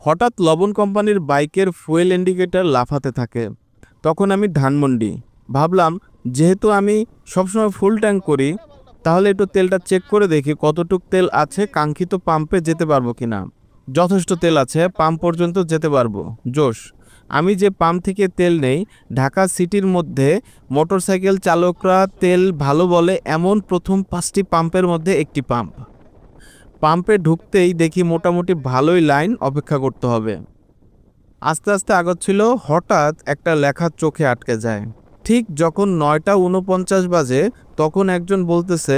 হঠাৎ লবণ কোম্পানির বাইকের ফুয়েল ইন্ডিকেটর লাফাতে থাকে। তখন আমি ধানমন্ডি। ভাবলাম, যেহেতু আমি সবসময় ফুল ট্যাঙ্ক করি, তাহলে একটু তেলটা চেক করে দেখি কতটুক তেল আছে, কাঙ্ক্ষিত পাম্পে যেতে পারবো কিনা। যথেষ্ট তেল আছে, পাম্প পর্যন্ত যেতে পারবো। জোশ। আমি যে পাম্প থেকে তেল নেই, ঢাকা সিটির মধ্যে মোটরসাইকেল চালকরা তেল ভালো বলে এমন প্রথম 5টি পাম্পের মধ্যে একটি পাম্প। পাম্পে ঢুকতেই দেখি মোটামুটি ভালোই লাইন, অপেক্ষা করতে হবে। আস্তে আস্তে আগচ্ছিল, হঠাৎ একটা লেখা চোখে আটকে যায়। ঠিক যখন 9টা 49 বাজে, তখন একজন বলতেছে,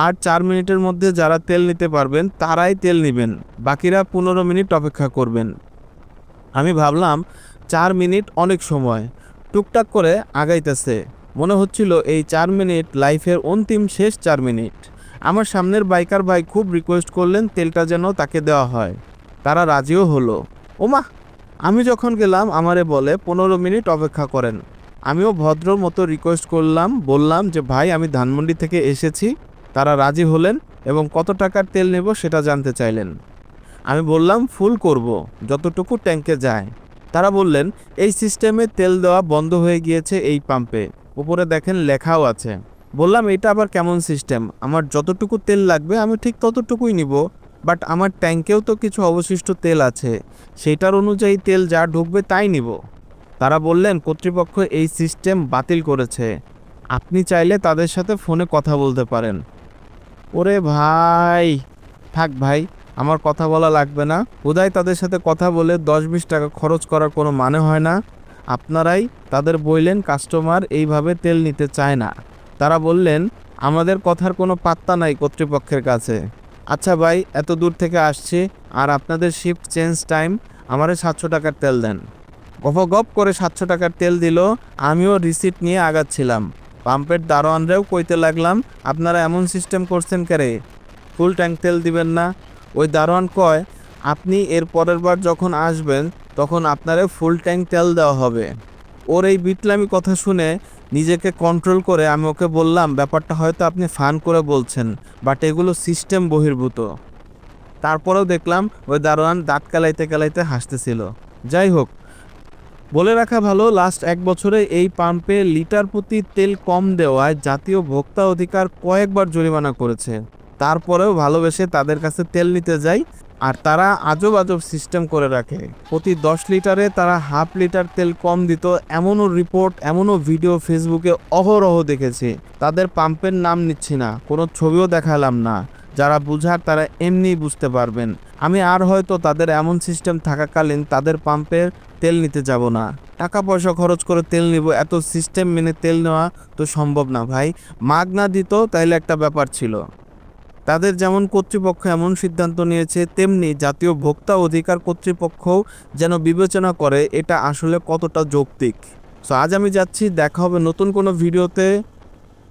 আর 4 মিনিটের মধ্যে যারা তেল নিতে পারবেন তারাই তেল নেবেন, বাকিরা 15 মিনিট অপেক্ষা করবেন। আমি ভাবলাম 4 মিনিট অনেক সময়। টুকটাক করে আগাইতেছে। মনে হচ্ছিল এই 4 মিনিট লাইফের অন্তিম শেষ 4 মিনিট। আমার সামনের বাইকার ভাই খুব রিকোয়েস্ট করলেন তেলটা যেন তাকে দেওয়া হয়। তারা রাজিও হলো। ওমা! আমি যখন গেলাম আমারে বলে 15 মিনিট অপেক্ষা করেন। আমিও ভদ্র মতো রিকোয়েস্ট করলাম, বললাম যে ভাই আমি ধানমন্ডি থেকে এসেছি। তারা রাজি হলেন এবং কত টাকার তেল নেব সেটা জানতে চাইলেন। আমি বললাম ফুল করব, যতটুকু ট্যাঙ্কে যায়। তারা বললেন এই সিস্টেমে তেল দেওয়া বন্ধ হয়ে গিয়েছে এই পাম্পে, উপরে দেখেন লেখাও আছে। বললাম এটা আবার কেমন সিস্টেম? আমার যতটুকু তেল লাগবে আমি ঠিক ততটুকুই নিব, বাট আমার ট্যাঙ্কেও তো কিছু অবশিষ্ট তেল আছে, সেটার অনুযায়ী তেল যা ঢুকবে তাই নিব। তারা বললেন কর্তৃপক্ষ এই সিস্টেম বাতিল করেছে, আপনি চাইলে তাদের সাথে ফোনে কথা বলতে পারেন। ওরে ভাই, থাক ভাই, আমার কথা বলা লাগবে না। বোধহয় তাদের সাথে কথা বলে 10-20 টাকা খরচ করার কোনো মানে হয় না। আপনারাই তাদের বললেন কাস্টমার এইভাবে তেল নিতে চায় না। তারা বললেন আমাদের কথার কোনো পাত্তা নাই কর্তৃপক্ষের কাছে। আচ্ছা ভাই, এত দূর থেকে আসছি, আর আপনাদের শিফট চেঞ্জ টাইম, আমারে 700 টাকার তেল দেন। গপ করে 700 টাকার তেল দিল। আমিও রিসিট নিয়ে আগাচ্ছিলাম। পাম্পের দারোয়ানরাও কইতে লাগলাম, আপনারা এমন সিস্টেম করছেন কেরে, ফুল ট্যাঙ্ক তেল দিবেন না? ওই দারোয়ান কয়, আপনি এর পরের বার যখন আসবেন তখন আপনারে ফুল ট্যাঙ্ক তেল দেওয়া হবে। ওর এই বিটলামি কথা শুনে নিজেকে কন্ট্রোল করে আমি ওকে বললাম, ব্যাপারটা হয়তো আপনি ফান করে বলছেন, বাট এগুলো সিস্টেম বহির্ভূত। তারপরেও দেখলাম ওই দারোয়ান দাঁত কালাইতে কালাইতে হাসতেছিল। যাই হোক, বলে রাখা ভালো, লাস্ট 1 বছরে এই পাম্পে লিটার প্রতি তেল কম দেওয়ায় জাতীয় ভোক্তা অধিকার কয়েকবার জরিমানা করেছে। তারপরেও ভালোবেসে তাদের কাছে তেল নিতে যাই, আর তারা আজব আজব সিস্টেম করে রাখে। প্রতি 10 লিটারে তারা হাফ লিটার তেল কম দিত, এমনও রিপোর্ট, এমনও ভিডিও ফেসবুকে অহরহ দেখেছি। তাদের পাম্পের নাম নিচ্ছি না, কোনো ছবিও দেখালাম না। যারা বুঝার তারা এমনিই বুঝতে পারবেন। আমি আর হয়তো তাদের এমন সিস্টেম থাকাকালীন তাদের পাম্পের তেল নিতে যাব না। টাকা পয়সা খরচ করে তেল নিব, এত সিস্টেম মেনে তেল নেওয়া তো সম্ভব না ভাই। মাগনা দিত তাইলে একটা ব্যাপার ছিল। তাদের যেমন কর্তৃপক্ষ এমন সিদ্ধান্ত নিয়েছে, তেমনি জাতীয় ভোক্তা অধিকার কর্তৃপক্ষও যেন বিবেচনা করে এটা আসলে কতটা যৌক্তিক। সো আজ আমি যাচ্ছি, দেখা হবে নতুন কোনো ভিডিওতে।